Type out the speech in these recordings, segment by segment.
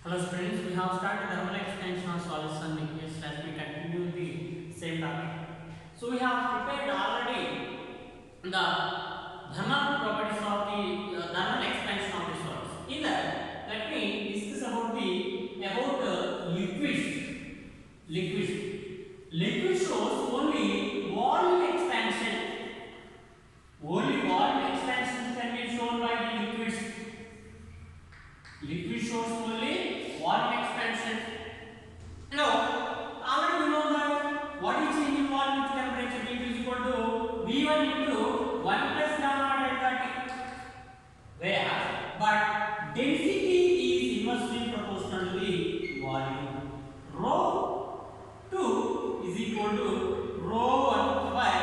Hello students, we have started the whole extension of solids and liquids as we continue the same topic. So we have prepared already the thermal properties of the thermal expansion of the solids. In that, let me discuss about liquids. Liquids. Liquid shows only volume expansion. Only volume expansion can be shown by the liquids. Liquid shows only volume expansion. Now, already we know that what is change in volume with temperature V2 is equal to V1 into 1 plus gamma delta T. Whereas, but density is inversely proportional to the volume. Rho 2 is equal to rho 1 by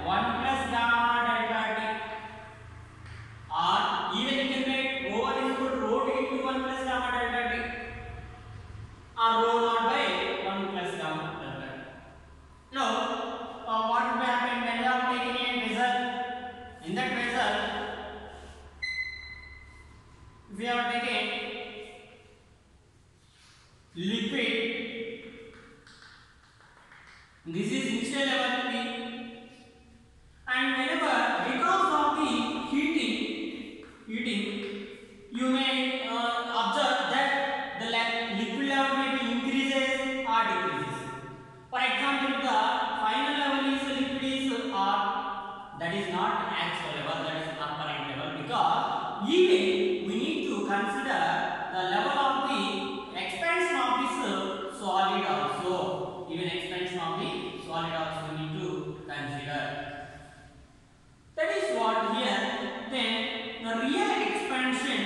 1 plus gamma delta T. Or even you can write rho 1 is equal to rho 2 into 1 plus gamma delta T. Or rho naught by 1 plus gamma delta T. Now, what will happen when you have taken a vessel? In that vessel, if we have taken liquid, this is initial level P, and whenever because of the heating, you may observe that the liquid level may be increases or decreases. For example, the final level is liquid is R, that is not actual level, that is apparent level, because even we need to consider the level of the expansion of this solid also. Even expansion of the solid also we need to consider. That is what here. Then the real expansion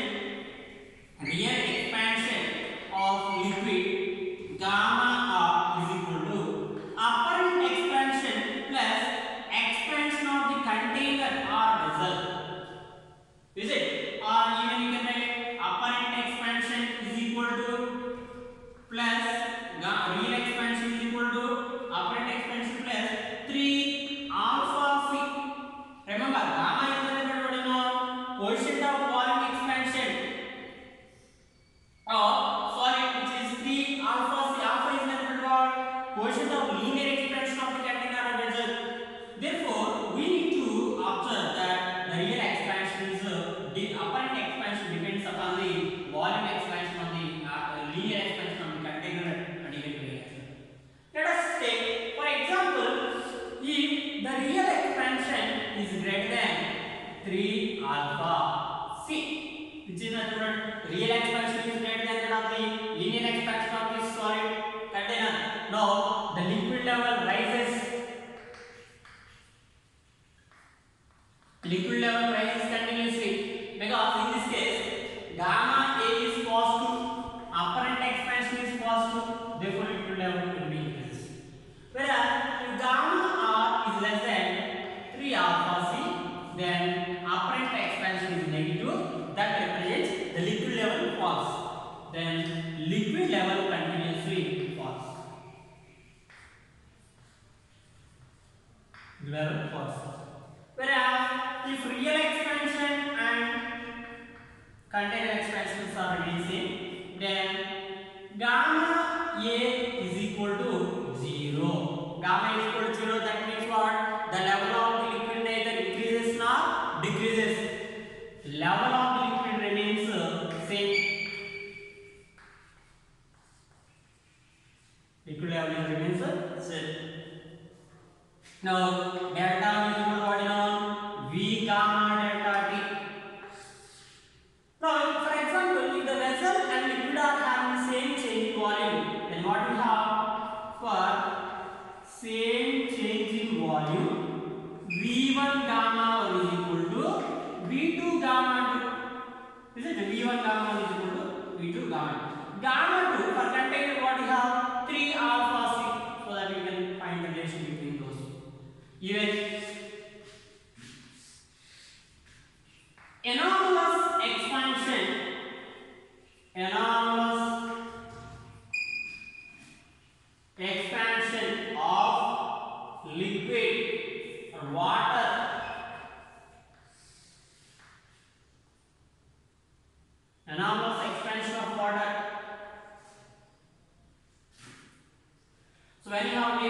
of liquid gamma R is equal to apparent expansion plus expansion of the container or vessel. Is it? Or even you can write apparent expansion is equal to plus real expansion is equal to apparent expansion plus 3 alpha c. Remember, gamma is nothing but coefficient of volume expansion of solid, which is 3 alpha c. Alpha is nothing but coefficient of linear expansion of the container or vessel. Therefore, we need to observe that the real expansion is the apparent expansion depends upon the volume expansion of the linear expansion of the container and even real expansion. Let us take, for example, if the real expansion is greater than 3 alpha c, which is nothing but real expansion is greater than that of the linear expansion of this solid container. Now, the liquid level rises. Liquid level rises continuously because in this case gamma A is positive, apparent expansion is positive, therefore liquid level will be increased. Whereas if gamma R is less than 3 alpha C, then apparent expansion is negative, that represents the liquid level falls. Then liquid level continuously falls. Level falls. Whereas if real expansion and container expansions are reducing, then gamma A is equal to 0. Gamma is equal to 0, that means what? The level of the liquid neither increases nor decreases. Level of the liquid remains same. Liquid level remains same. Now, delta is equal to what? V gamma delta T. Now, for example, if the vessel and liquid are having the same change in volume, then what we have for same change in volume, V1 gamma 1 is equal to V2 gamma 2. Is it? V1 gamma 1 is equal to V2 gamma 2. Gamma 2 for container what we have 3 alpha c, so that we can find the relation between those. Even anomalous expansion of liquid or water, anomalous expansion of water So when you have a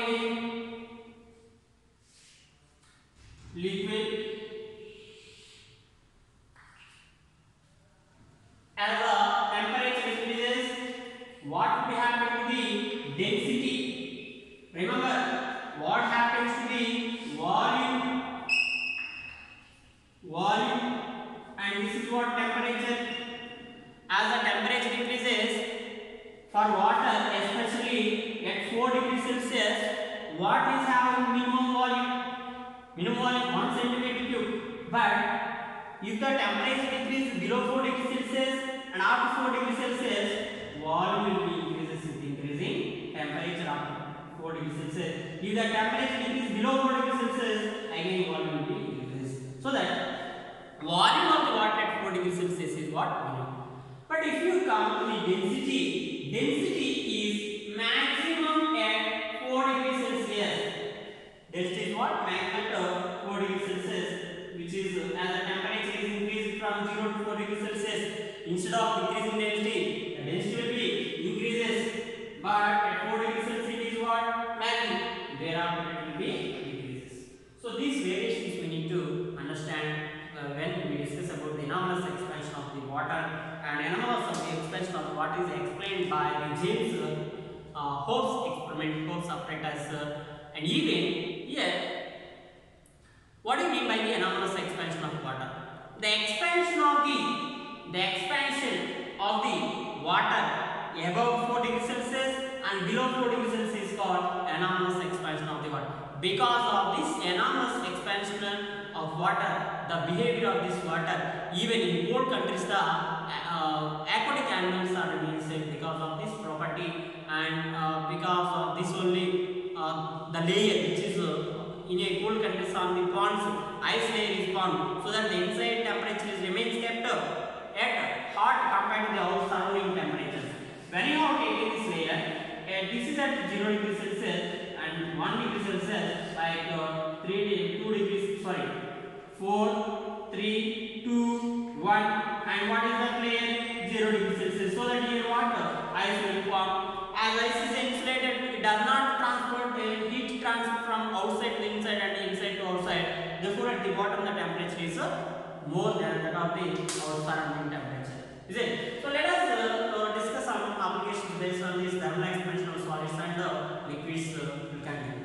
liquid, as the temperature increases, what will be happening to the density? Remember, what happens to the volume, and this is what temperature. As the temperature increases, for water, especially at 4 degrees Celsius, what is having minimum volume? Minimum volume 1 centimeter cube. But if the temperature increases below 4 degrees Celsius and after 4 degrees Celsius, volume will be increases with increasing temperature after 4 degrees Celsius. If the temperature increases below 4 degrees Celsius, again volume will be increases. So that volume of the water at 4 degrees Celsius is what? Minimum. But if you come to the density is maximum at 4 degrees Celsius. Density is what? Maximum at 4 degrees Celsius, which is as the temperature is increased from 0 to 4 degrees Celsius. Instead of increasing density, the density will be increases. But at 4 degrees Celsius it is what? Maximum. Thereafter it will be decreases. So these variations we need to understand when we discuss about the anomalous expansion of the water. And anomalous of the expansion of water is explained by the James Hobbs experiment, Hobbs apparatus, and even here, what do you mean by the anomalous expansion of water? The expansion of the water above 4 degrees Celsius and below 4 degrees Celsius is called anomalous expansion of the water. Because of this anomalous expansion of water, the behavior of this water, even in cold countries, the aquatic animals are remaining safe because of this property, and because of this only the layer which is in a cold countries on the ponds, ice layer is formed, so that the inside temperature remains kept at hot compared to the out surrounding temperatures. When you have taken this layer, this is at 0 degrees Celsius and 1 degree Celsius, like 2 degrees, 4, 3, 2, 1, and what is that layer? 0 degrees Celsius. So that here what? Ice will form. As ice is insulated, it does not transport heat transfer from outside to inside and inside to outside. Therefore, at the bottom the temperature is more than that of the surrounding temperature. Is it? So let us discuss some applications based on this thermal expansion of solids and liquids. Will continue.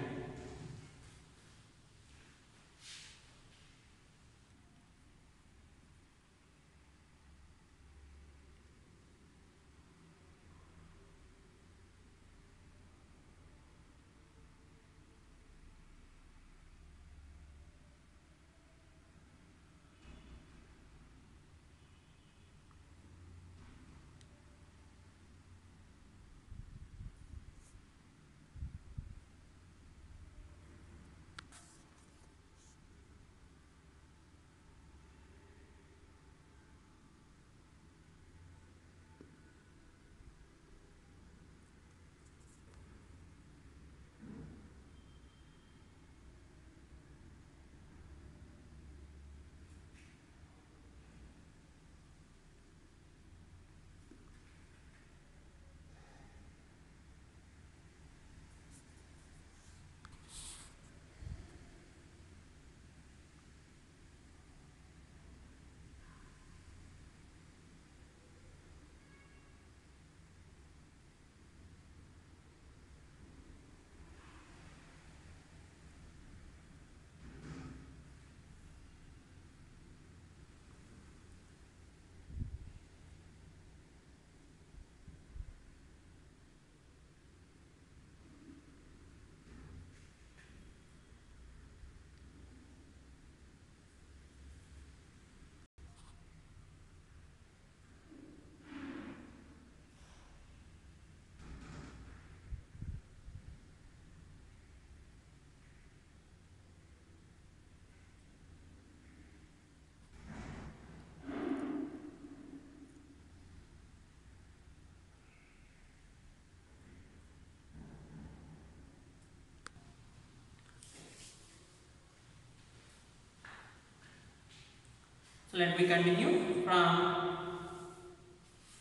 So let me continue from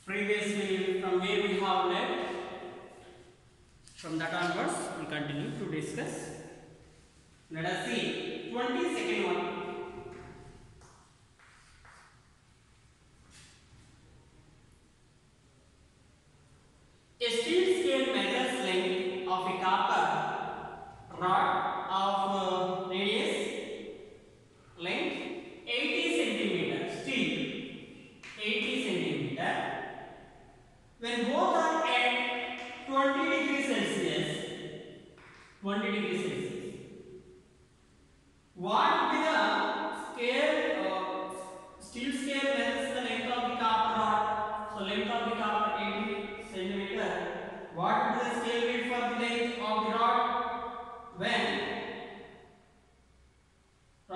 previously from where we have left. From that onwards, we continue to discuss. Let us see 22nd one. A steel scale measures length of a copper rod of radius length 80 centimeter. Steel 80 centimeter. When both are at 20 degrees Celsius, 20 degrees Celsius, what will be the scale? Steel scale measures the length of the copper rod. So length of the copper 80 centimeter. What will be the scale weight for the length of the rod when the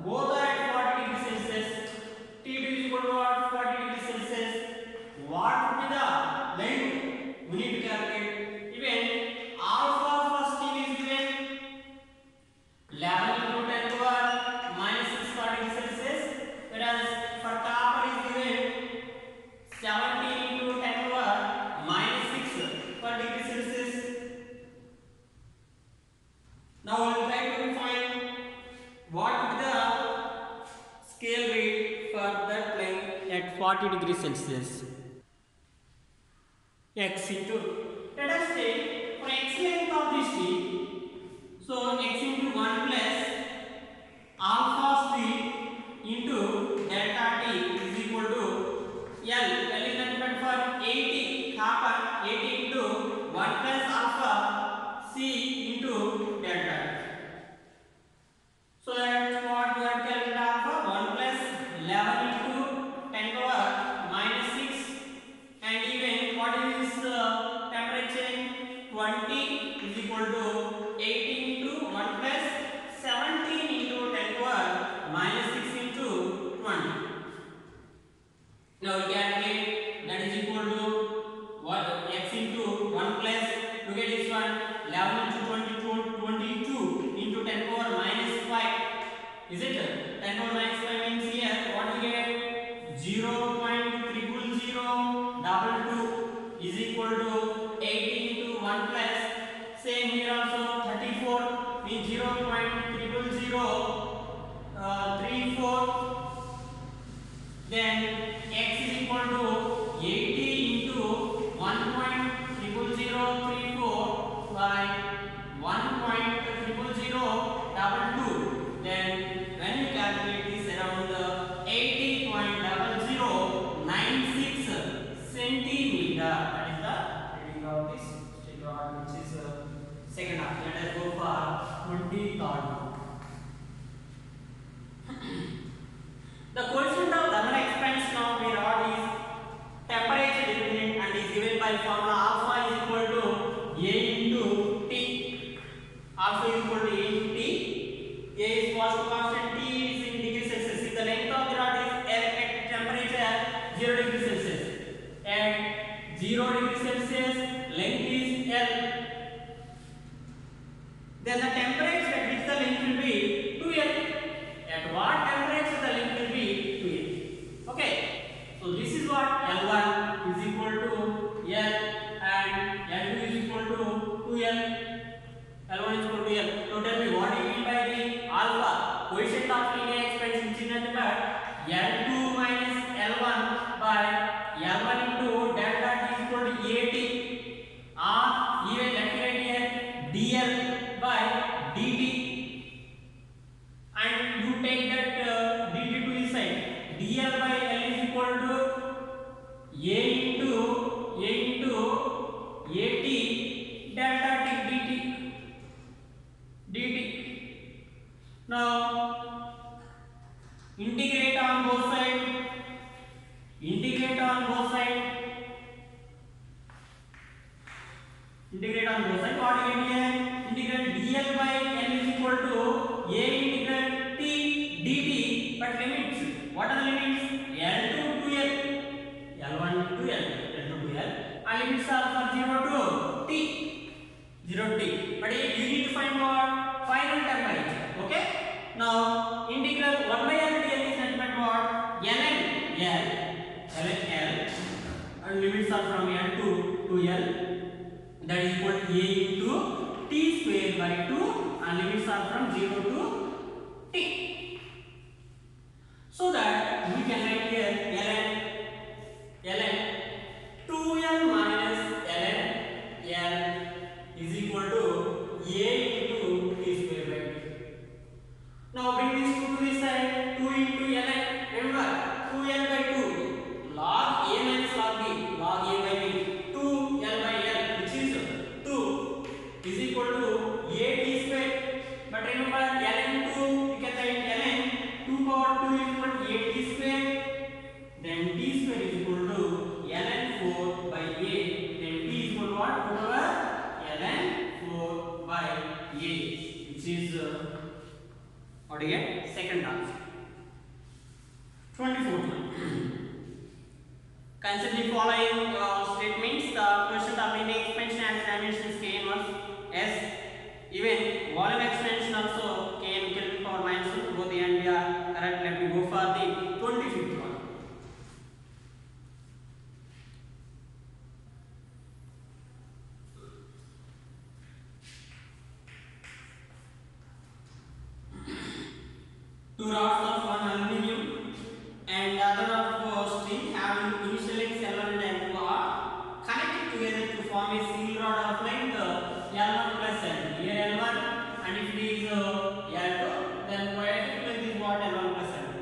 both are at 40 degrees Celsius? T2 is equal to what? 40 degrees Celsius. What would be the length? We need to calculate. Even alpha for steel is given 11 into 10 to power minus 6 for degrees Celsius, whereas for copper is given 17 into 10 to power minus 6 for degrees Celsius. Now we will try to find what would be the scale weight for that length at 40 degrees Celsius. X into, let us take for x length of this steel, so x into 1 plus alpha steel into delta T is equal to L. L is nothing but for 80 copper, 80 into 1 plus alpha C into delta T. So that what we have to calculate alpha 1 plus 11 into 10 power minus 6, and even what is this temperature? 20 is equal to 18 into 1 plus 17 into 10 power minus 6 into 20. Now we calculate, that is equal to what? X into 1 plus, look at this one, 11 into 22 into 10 power minus 5. Is it? 10 power minus 5 means here what we get? 0.00022 is equal to 80 into 1 plus. Same here also 34 means 0.00034. Then x is equal to 80 into 1.00034 by 1.00022. Then when you calculate this around 80.0096 centimeter, that is the reading of this steel rod, which is second half. Let us go for 23rd. The coefficient of thermal expansion of a rod is temperature dependent and is given by formula alpha is equal to A into T. Alpha is equal to A into T. A is positive constant, T is in degrees Celsius. If the length of the rod is at temperature 0 degrees Celsius, at 0 degrees Celsius length is L, then the temperature at which the length will be 2L. At what temperature the length will be 2L. Okay, so this is what L1 is equal to L and L2 is equal to 2L. L1 is equal to L. So tell me what do you mean by the alpha? Coefficient of linear expansion, which is nothing but L2 minus L1 by L1 into delta T is equal to AT, or even let me write here dl by dt, and you take that dt to this side. dl by L is equal to A into AT delta T dt. Now integrate on both sides. Integrate on both sides. Integrate on both sides. What do you get here? Integrate dl by L is equal to A integrate T dt, but limits. What are the limits? L2 to L, L1 to L, L2 to L, and limits are for 0 to T, 0 to T. But you need to find what? Final temperature. Okay? Now integral 1 by L dl is nothing but what? ln L, and limits are from L2 to L. that is equal to a into t square by 2 and limits are from 0 to t. So that we can write here ln 2l minus ln l is equal to a into t square by 2. Now bring this 2 to this side. 2 into ln, remember 2l by 2 log a minus log b, log a by b, 2l by l which is 2 is equal to a t square. But remember ln 2 you can write ln 2 power 2 is equal to a t square, then t square is equal to ln 4 by a, then t is equal to what? Over ln 4 by a, which is what do you get? Second answer. 24th one. Consider the following statements. The quotient of linear expansion has dimensions k inverse s. Even volume expansion also k n to the power minus 2. Both the and we are correct. Let me go for the 25th one. Two rods of one aluminium and the other of steel having initial length L1 and L2 are connected together to form a single rod of length L1 plus L2. Here L1 and if it is L2, then coefficient length is what? L1 plus L2.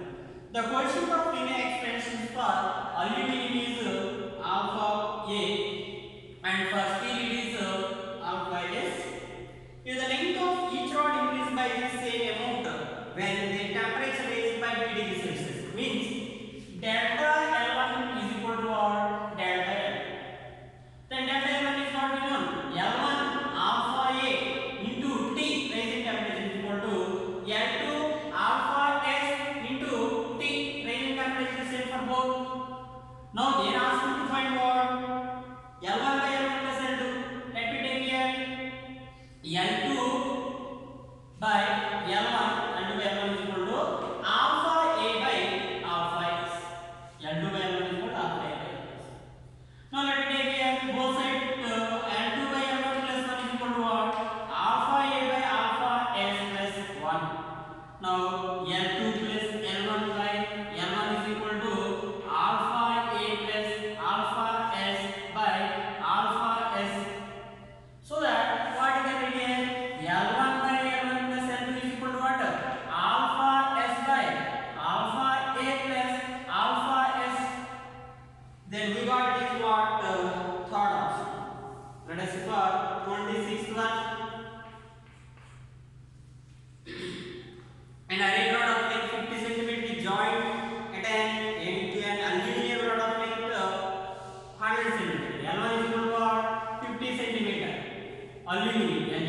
The coefficient of linear expansion for aluminium is alpha A and for steel it is alpha S. If the length of each rod increases by the same amount when the temperature is by 3 degrees Celsius, means delta L1 is equal to what? Delta L. Then delta L1 is not known. L1 alpha A into T rising temperature is equal to L2 alpha S into T rising temperature, same for both. Now they are asking to find what? L1 by L1 plus L2. Let me take here L2 by L1 and by L1 is equal to alpha A by alpha S. L2 by L1 is equal to alpha A by alpha S. Now let me take here both sides. L2 by L1 plus 1 is equal to what? Alpha A by alpha S plus 1. Now L2 plus L1 by L1 is equal to alpha A plus alpha S by alpha S. So that what you can write here? L1 by L1 plus L2 is equal to what? Alpha S by alpha A plus alpha S. Then we got this what? Third option. Let us see for 26th one. An iron rod of length 50 cm is joined at an end to an aluminum rod of length 100 cm. L1 is equal to what? 50 cm aluminum and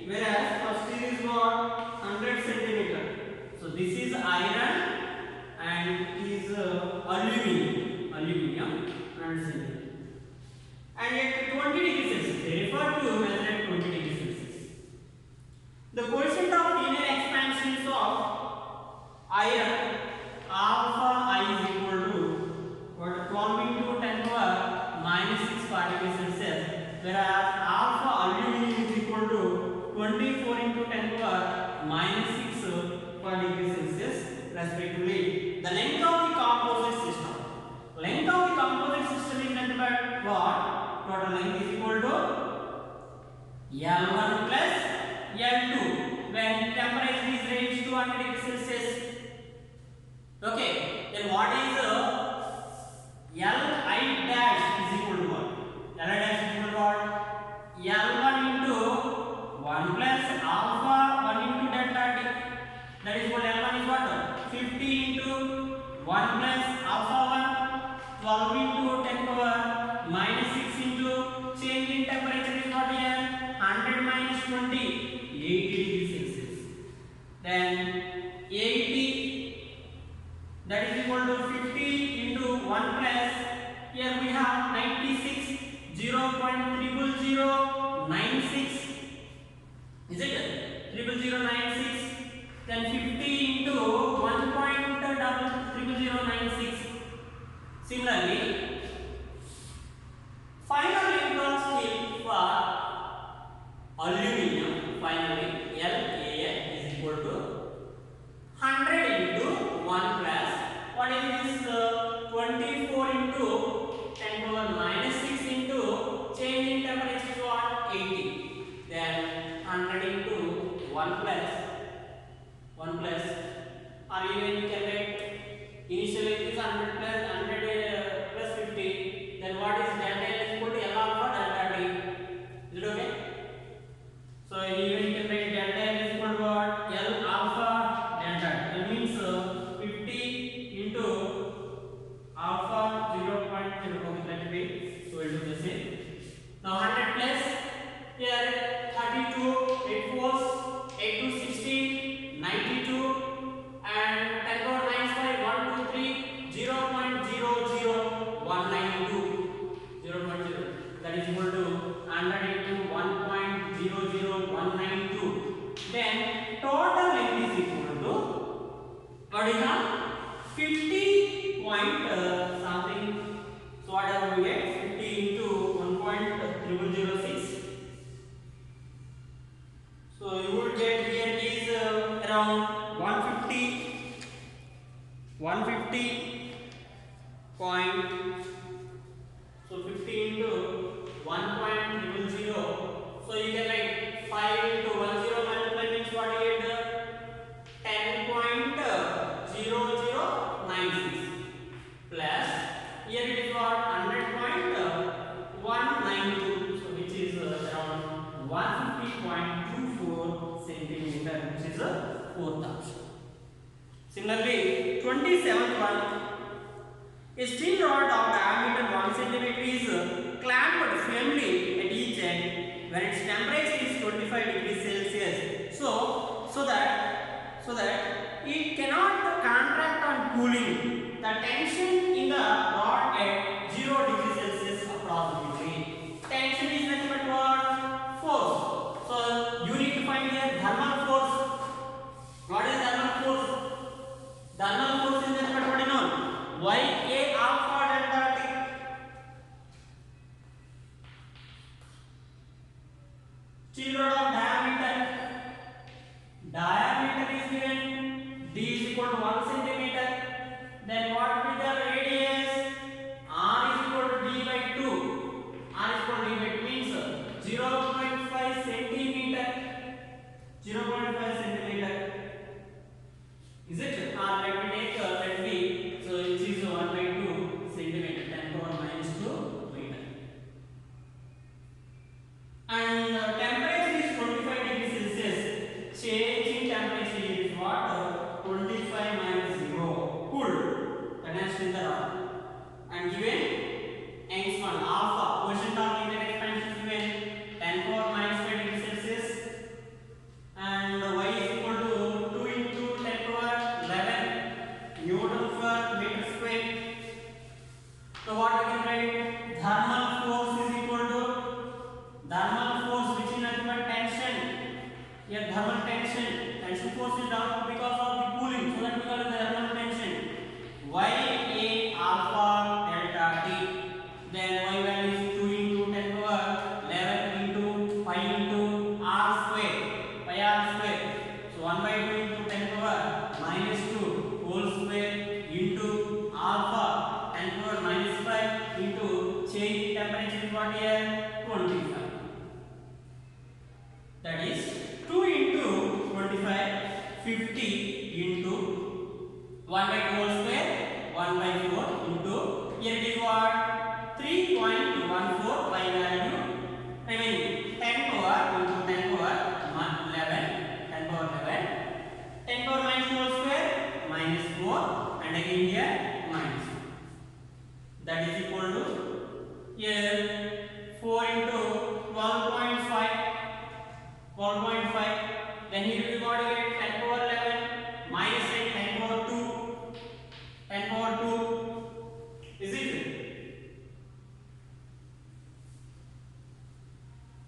whereas for steel is what? 100 cm. So this is iron and it is aluminum 100 cm. And at 20 degrees Celsius, they refer to measure at 20 degrees Celsius. The coefficient of linear expansions of iron alpha I is equal to what? 12 into 10 power minus 6 degrees Celsius, whereas alpha aluminum is equal to 24 into 10 power minus 6 degrees Celsius respectively. The length of the composite system. Length of the composite system is nothing but what? Total length is equal to L1 plus L2 when temperature is raised to 100 degrees Celsius. Okay, then what is Li dash is equal to what? Li dash is equal to what? L1 into 1 plus alpha 1 into delta T. That is what L1 is what? 50 into 1 plus alpha 1, 12 into 10 power minus 6 into change in temperature is what here? 100 minus 20, 80 degrees Celsius. Then 80 that is equal to 50 into 1 plus, here we have 96, 0.00096, is it? 00096, then 50 into 1.0096. Similarly, find out length of steel for initially it is 100 plus 100 plus 50. Then what is delta L is equal to L alpha delta T. Is it okay? So even you can write delta L is equal to what? L alpha delta T. That means 50 into alpha 0.0. Okay, let it be. So we'll do the same. Now 100 plus here 32, 8 fours, 8 to 16, 92, and 10 power 9 is 1, 2, 3, 0.00192. 0.0. That is equal to 100 into 1.00192. Then total length is equal to what is that? 50 point something. So whatever we get, 50 into 1.0006. So you would get here is around 150 point. So 50 into 1.00. So you can write 5 into 10 multiply means what you get? 10.0096 plus here it is what 100.192. So which is around 150.24 centimeter, which is a fourth option. Similarly, 27th one. A steel rod of diameter 1 centimeter is clamped firmly at each end when its temperature is 25 degrees Celsius. So that it cannot contract on cooling. The tension in the rod at 0 degrees Celsius approximately. Tension is nothing but what? Force. So you need to find here thermal force. What is thermal force? Thermal force is nothing but what is known? Ya alpha delta T. Steel rod of diameter is given. D is equal to 1 centimeter. Then what will be the radius? R is equal to D by 2. R is equal to D by 2 means 0.5 centimeter. 0.5 centimeter. Is it? Let me take let B. So it is 1 by 2 centimeter. 10 power minus 2 meter. And temperature is 25 degrees Celsius. Change in temperature is what? 25 minus 0. Cool. That has been the rod. And given Young's one alpha. Quotient of linear expansion is given 10 power minus 5 degrees Celsius. And y is equal to 2 into 10 power 11 Newton per meter square. So what we can write? Thermal force is equal to thermal force which is nothing but tension. Here thermal tension force is down because of the cooling. So that we call it the thermal tension. Ya alpha delta T. Then y value is 2 into 10 power 11 into pi into r square. Pi r square. So 1 by 2 into 10 power minus 2 whole square into alpha 10 power minus 5 into change temperature is what here 25. That is 2 into 25 50 into 1 by 2 whole square 1 by 4 into here it is what 3.14 by value remaining 10 power into 10 power 11 10 power 11 10 power minus whole square minus 4 and again here minus 4. That is equal to here 4 into 12.5 then here we got to get 10 power 11 minus 10 power 2 10 power 2 is it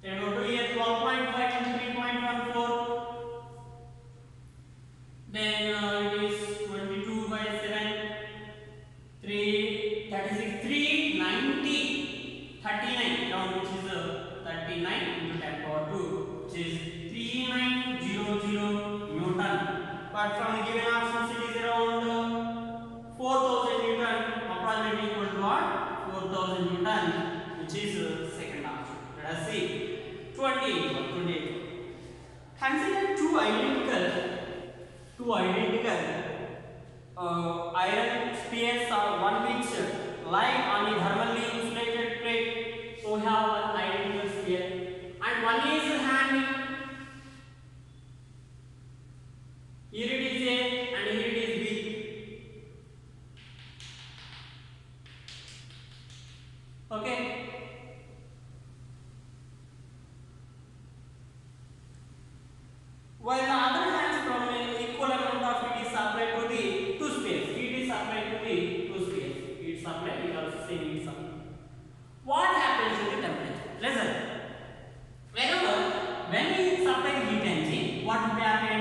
10 power 2 here 12.5 into 3.14 then it is 22 by 7 3 36 390 39 round which is 39 into 10 power 2 which is 3900 Newton. But from the given options it is around 4000 Newton, approximately equal to what? 4000 Newton, which is second option. Let us see. 28. Consider two identical iron spheres are one which lie on a thermally insulated plate. So we have one identical sphere, and one is hanging. Here it is A and here it is B. Okay. While the other hands from an equal amount of heat is supplied to the two spheres. Heat is supplied to the two spheres. Heat supply is also same heat supply. What happens to the temperature? Listen. When we supply heat engine, what will happen?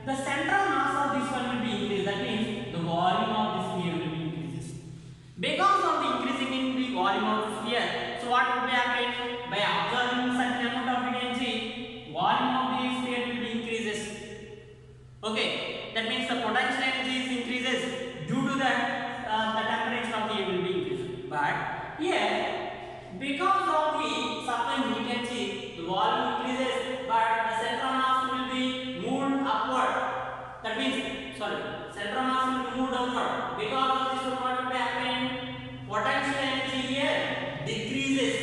The central mass of this one will be increased. That means the volume of this sphere will be increases. Because of the increasing in the volume of the sphere, so what will happen? By observing certain amount of heat engine, volume of the sphere will be increases. Okay, that means the potential energy is increases due to that the temperature of the air will be increased. But here, because of the supplying heat energy, the volume increases, but the central mass will be moved upward. That means, central mass will be moved upward. Because of this, what will happen? Potential energy here decreases.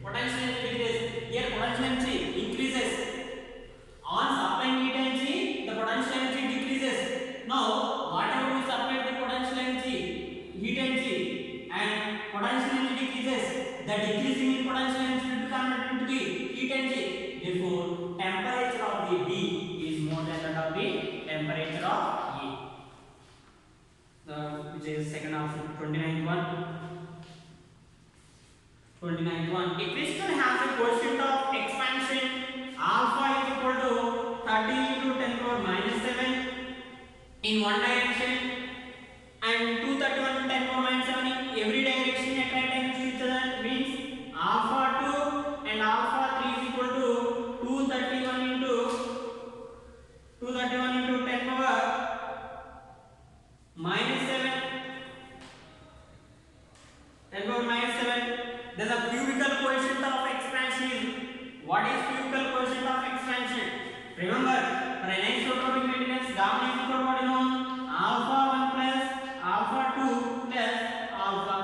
Potential energy decreases. Here, potential energy increases. On supplying heat energy, the potential energy decreases. Now, whatever we supply the potential energy, heat energy, and potential energy decreases, the decreasing in potential energy will be converted into the heat energy. Therefore, temperature of the B is more than that of the temperature of A. Which is second option, 29th one. 29th one. A crystal has a coefficient of expansion alpha is equal to 30 into 10 power minus 7 in one direction and 231 to 10 power minus 7 in every direction at right angles to each other. Means alpha 2 and alpha 3 is equal to 231 into 10 power minus 7. 10 power minus 7. Then the cubical coefficient of expansion is, what is cubical coefficient of expansion? Remember, for an isotropic maintenance, gamma is equal to what you know? Alpha 1 plus alpha 2 plus alpha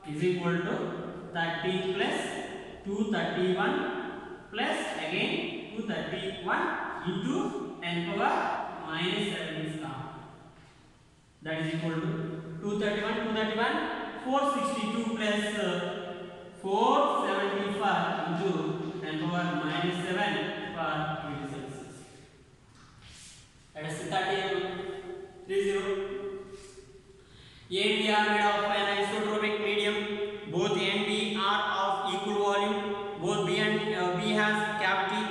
3 is equal to 30 plus 231 plus again 231 into 10 power minus 7 is gamma. That is equal to 231, 462 plus 475 into 10 power minus 7 for degree Celsius. That is 30. A and B are made of an isotropic medium. Both A and B are of equal volume. Both B and B has cavity.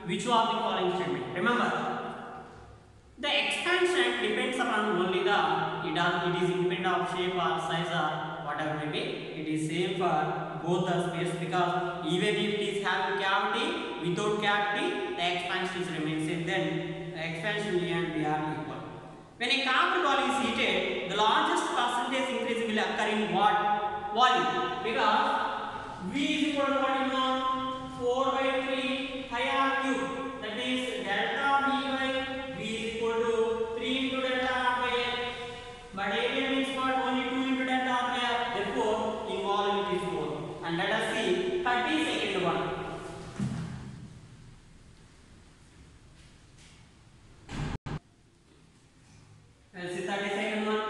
Which of the following statement? Remember, the expansion depends upon only the it is independent of shape or size or whatever may be. It is same for both the spheres, because even if it is having cavity, without cavity, the expansion is remains same. Then the expansion A and B are equal. When a copper ball is heated, the largest percentage increase will occur in what volume? Because V is equal to what you know, 4 by 3 pi r cube. That is delta V by V is equal to 3 into delta r by r. But area means what? Only 2 into delta r by r. Therefore, in volume it is more. And let us see 32nd one. Let's see 32nd one.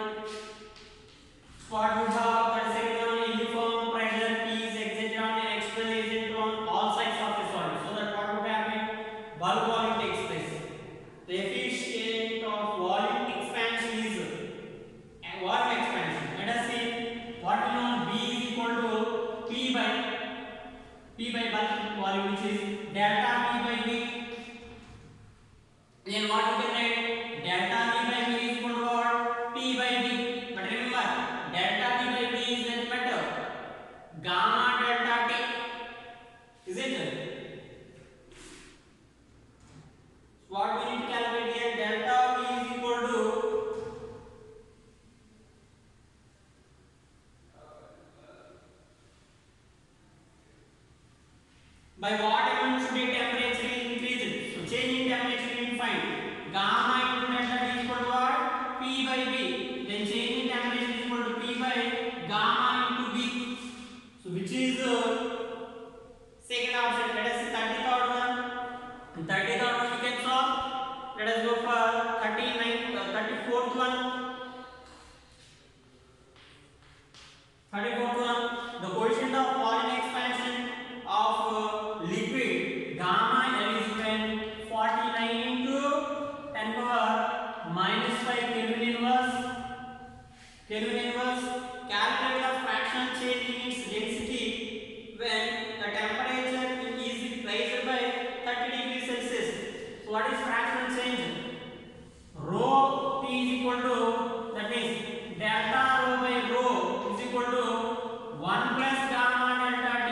What would have 32nd one? Uniform pressure P is exerted on an external agent on all sides of the solid. So that what would happen? Bulk volume takes place. The efficient of volume expansion is volume expansion. Let us see what we know. B is equal to P by bulk volume, which is delta V by V. Then what we can write? Delta V by V is equal to what? P by V. But remember, delta V by V is nothing but gamma delta T. Is it? So what we need to calculate here? Delta V is equal to by what amount should the temperature is increased? So change in temperature we will find gamma into delta T is equal to what? P by V. 34th one, the coefficient of volume expansion of liquid gamma L is when 49 into 10 power minus 5 Kelvin inverse. Kelvin inverse, calculate the fractional change in its density when the temperature is raised by 30 degrees Celsius. So what is fractional change? Rho T is equal to, that means delta rho by rho is equal to 1 plus gamma delta T.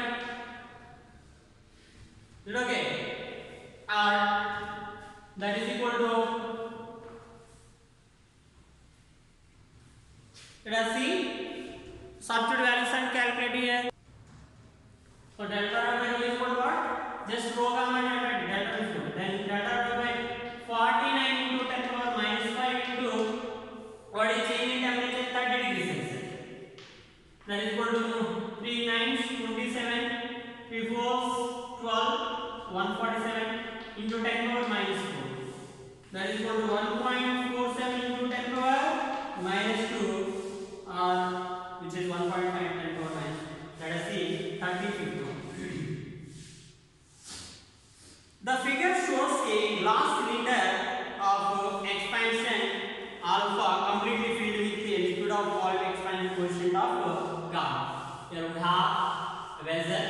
Is it okay? Or that is equal to, let us see, substitute values and calculate here. So delta rho by rho is equal to what? Just rho gamma delta T. Delta is good. Then delta rho by 49 into 10 power minus 5 into what is change in temperature 30 degrees Celsius. That is equal to 3 9s 27, 3 4s 12, 147 into 10 power minus 4. That is equal to 1.47 into 10 power minus 2, which is 1.5 10 power minus 2. Let us see 35th one. The figure shows a glass cylinder of expansion alpha completely filled with a liquid of volume expansion coefficient of gamma. Here we have a vessel.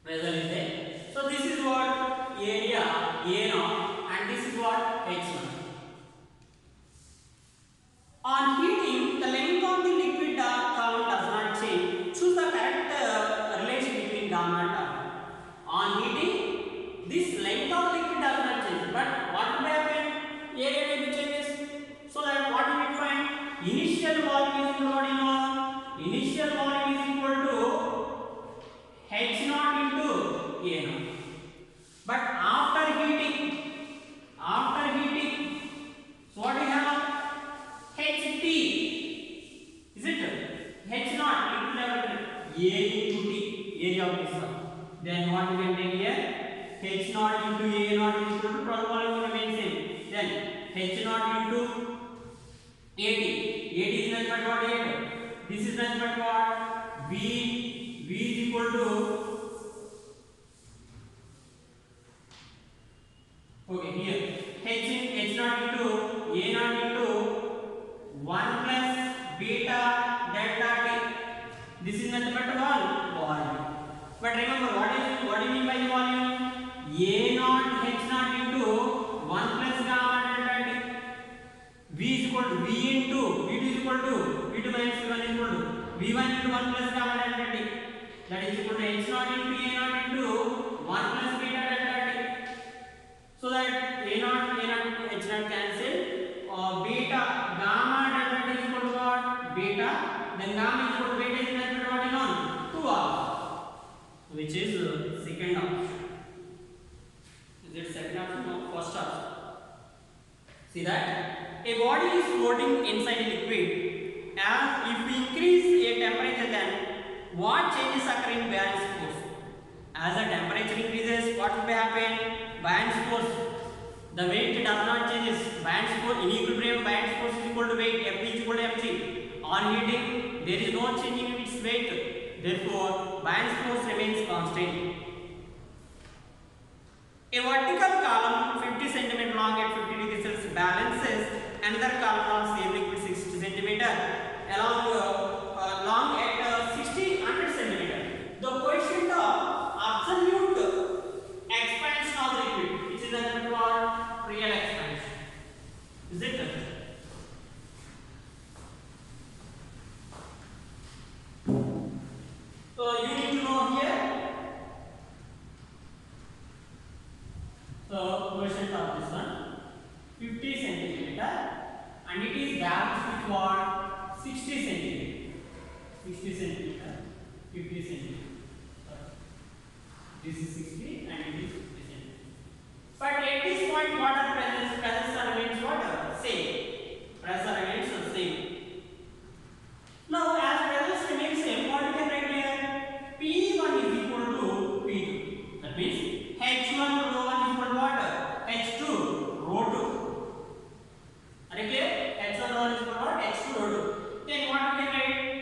Vessel is there. So this is what area A0 and this is what H0. On heating, the length of the liquid column does not change. Choose the correct relation between gamma and alpha. On heating, this length of liquid does not change, but what will happen? Area will be changes. So that what we will find? Initial volume is included in one. Initial volume is equal to H0 into A0. But after heating, so what we have? HT. Is it? H0 liquid level A into T, area of this one. Then what we can take here? H0 into A0 is equal to 12 volume remains same. Then H0 into AT. AT is nothing but what? 8. This is nothing but what? V is equal to, okay, here H0 into A0 into 1 plus beta delta T. This is nothing but volume. But remember, what do you mean by the volume? A0 H0 into 1 plus gamma delta T. V is equal to V into V2 is equal to V2 minus V1 is equal to V1 into 1 plus gamma delta T. That is equal to H0 into A0 into 1 plus beta delta T. So that A0 H0 cancel. Beta gamma delta T is equal to what? Beta. Then gamma is equal to beta is nothing but what is known? 2 alpha. Which is second option. Is it second option? No, first option. See that? A body is floating inside a liquid, and if we increase a temperature, then what changes occur in Buoyant's force? As the temperature increases, what will happen? Buoyant's force. The weight does not change. Buoyant's force in equilibrium, Buoyant's force is equal to weight. F is equal to mg. On heating, there is no change in its weight. Therefore, Buoyant's force remains constant. A vertical column 50 cm long at 50 degrees Celsius balances another column of same liquid 60 cm along long at 100 cm. The coefficient of absolute expansion of the liquid, which is nothing but real expansion. Is it? So you need to know here. So coefficient of this one 50 centimeter and it is balanced with what? 60 centimeter. 60 centimeter, 50 centimeter. This is 60 and it is 50 centimeter. But at this point, what are pressure remains what? Same. Pressure remains the same. Now, as pressure remains same, what we can write here? P1 is equal to P2. That means H1 rho 1 is equal to what? H2 rho 2. Are you clear? H1 rho 1 is equal to what? H2 rho 2. Then what we can write?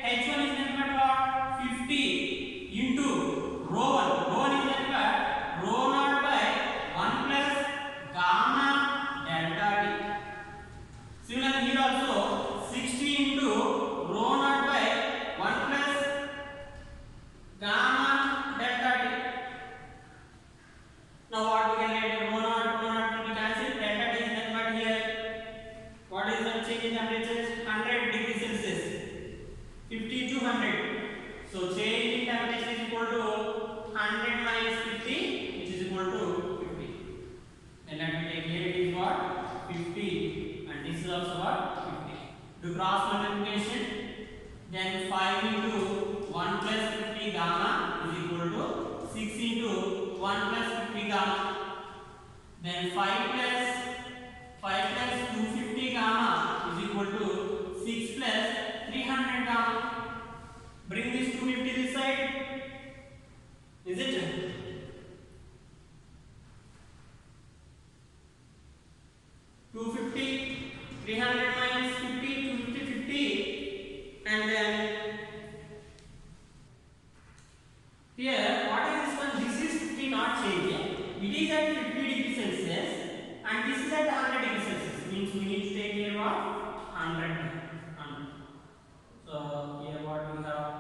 multiplication. Then 5 into 1 plus 50 gamma is equal to 6 into 1 plus 50 gamma. Then 5 plus 250 gamma is equal to 6 plus 300 gamma. Bring this 250 this side. Is it? 250, 300 minus 50, 250, 50, and then here what is this one? This is 50 not changing. It is at 50 degrees Celsius and this is at 100 degrees Celsius. Means we need to take here what? 100. So here what we have?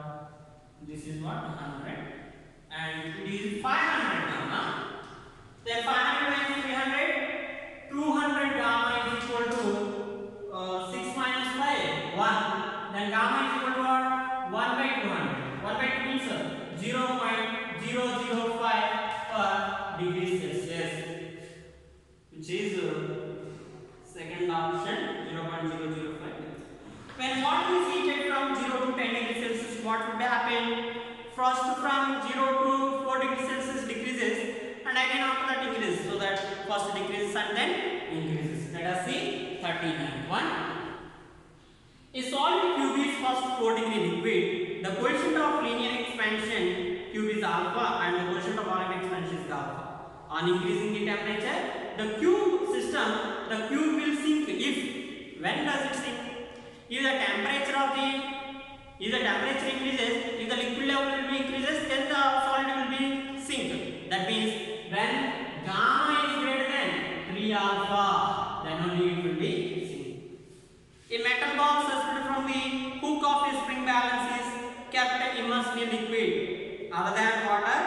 This is what? 100, and it is 500 gamma. Then 500 minus 300, 200 gamma is equal to 6 minus 5, 1. Then gamma is equal to what? 1 by 200. 1 by 2 means 0.005 per degree Celsius, which is second option, 0.005. When water is heated from 0 to 10 degrees Celsius, what would happen? First from 0 to 4 degrees Celsius decreases, and again after that increases. So that first decreases and then increases. Let us see 39. 1. A solid cube is first 4 degree liquid. The coefficient of linear expansion cube is alpha and the coefficient of volume expansion is alpha. On increasing the temperature, the cube will sink. If, when does it sink? If the temperature increases, if the liquid level will be increases, then the solid will be sink. That means when gamma is greater than 3 alpha, then only it will be sink. A metal ball suspended from the hook of a spring balance is kept immersed in liquid other than water.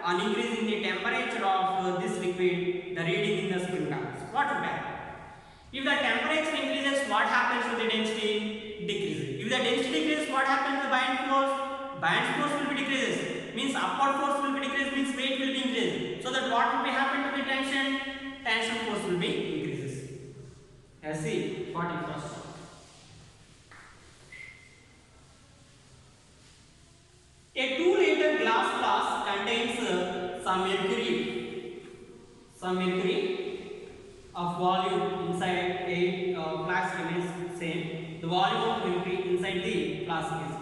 On increasing the temperature of this liquid, the reading in the spring balance, what would happen? If the temperature increases, what happens to the density? Decreases. If the density decreases, what happens to the buoyant force? Buoyant force will be decreases. Means upward force will be decreased, means weight will be increased. So that what will be happen to the tension? Tension force will be increases. Let's see 41st. A 2-liter glass flask contains some mercury of volume inside a flask remains same. The volume of mercury inside the flask is.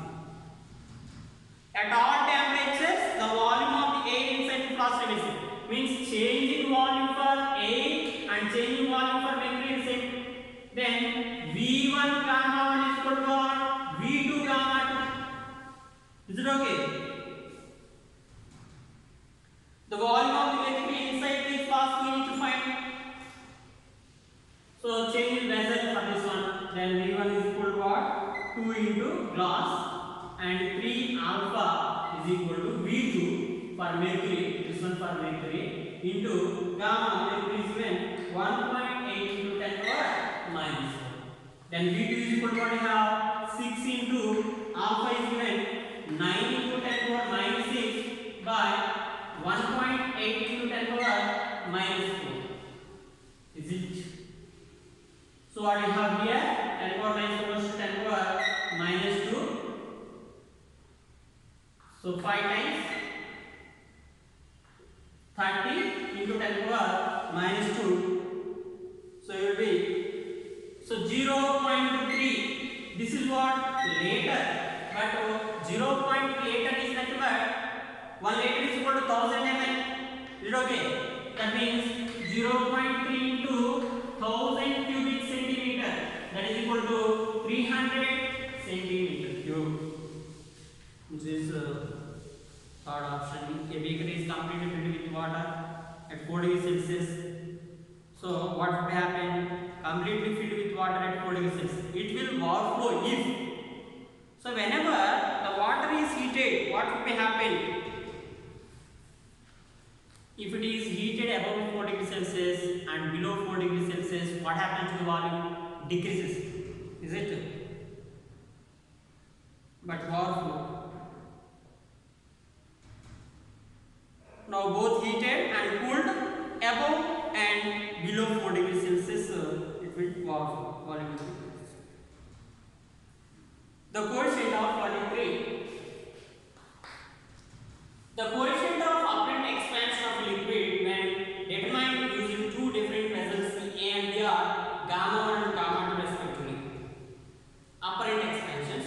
At all temperatures, the volume of the air inside the flask remains same. Means change in volume for air and change in volume for mercury is same. Then V1 gamma 1 is equal to what? V2 gamma 2. Is it okay? The volume of the mercury inside the flask we need to find. So change in vessel for this one. Then V1 is equal to what? 2 into glass, and 3 alpha is equal to V2 for mercury. This one for mercury into gamma. Mercury is given 1.8 into 10 power minus 4. Then V2 is equal to what we have? 6 into alpha is given 9 into 10 power minus 6 by 1.8 into 10 power minus 4. Is it? So what we have here? 10 power minus 4 is 10 power minus 2. So 5 times 30 into 10 power minus 2. So it will be, so 0.3. This is what? Later. But 0. Later is nothing but 1 liter is equal to 1000 ml. Is it okay? That means 0.3 into 1000 cubic centimeter. That is equal to 300 centimeter cube. Which is third option. A beaker is completely filled with water at 4 degrees Celsius. So what will happen? Completely filled with water at 4 degrees Celsius. It will overflow if. So whenever the water is heated, what will happen? If it is heated above 4 degrees Celsius and below 4 degrees Celsius, what happens to the volume? Decreases. Is it? But overflow. Now both heated and cooled above and below 4 degrees Celsius, it will overflow. Volume will decrease. The coefficient of 43. The coefficient of apparent expansion of liquid when determined using two different vessels A and B are gamma 1 and gamma 2 respectively. Apparent expansions.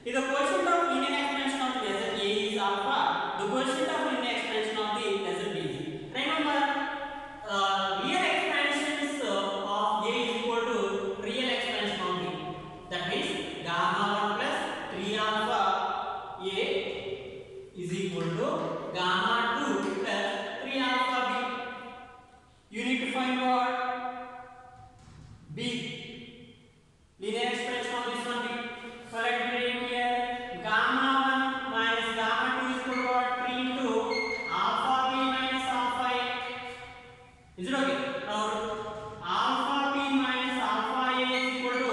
If the coefficient of linear expansion of vessel A is alpha, the coefficient of linear expansion of the vessel B is. Remember, real expansions of A is equal to real expansion of B. That means gamma 1 plus 3 alpha A is equal to gamma 2 plus 3 alpha B. You need to find what? B. Linear expansion of this one B. So let me write here gamma 1 minus gamma 2 is equal to what? 3 into alpha B minus alpha A. Is it okay? Now alpha B minus alpha A is equal to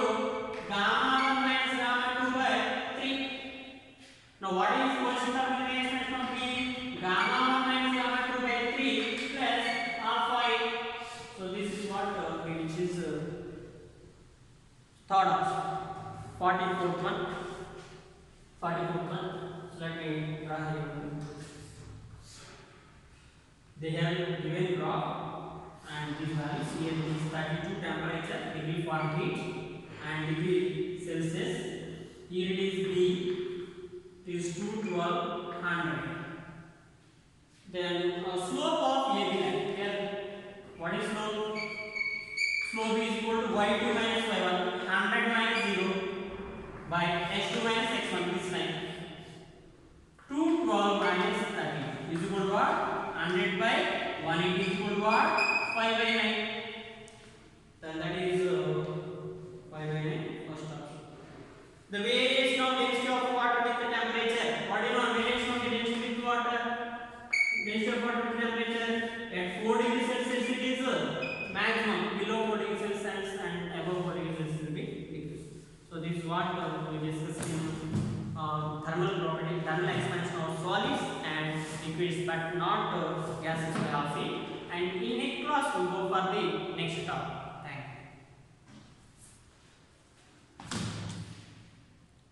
gamma 1 minus gamma 2 by 3. Now what is coefficient of linear expansion of B? Gamma 1 minus gamma 2 by 3 plus alpha A. So this is what which is third option. 44th one. 44th one. So let me draw here. They have given graph and these values here is 32 temperature, degree Fahrenheit and degree Celsius. Here it is B. It is 21200. Then slope of AB line. Here, what is slope? Slope is equal to y2 minus y1, 100 minus 0 by x2 minus x1. This line. 212 minus 30 is equal to what? 100 by 180 is equal to what? 5 by 9. Then that is 5 by 9 first option. The variation of density of water with the temperature. What do you know? Variation of the density with water. Density of water with temperature at 4 degrees Celsius it is maximum. Below 4 degrees Celsius and above 4 degrees Celsius will be decreased. So this is what we discussed in thermal property, thermal expansion of solids and liquids, but not gases by half. And in next class we go for the next topic.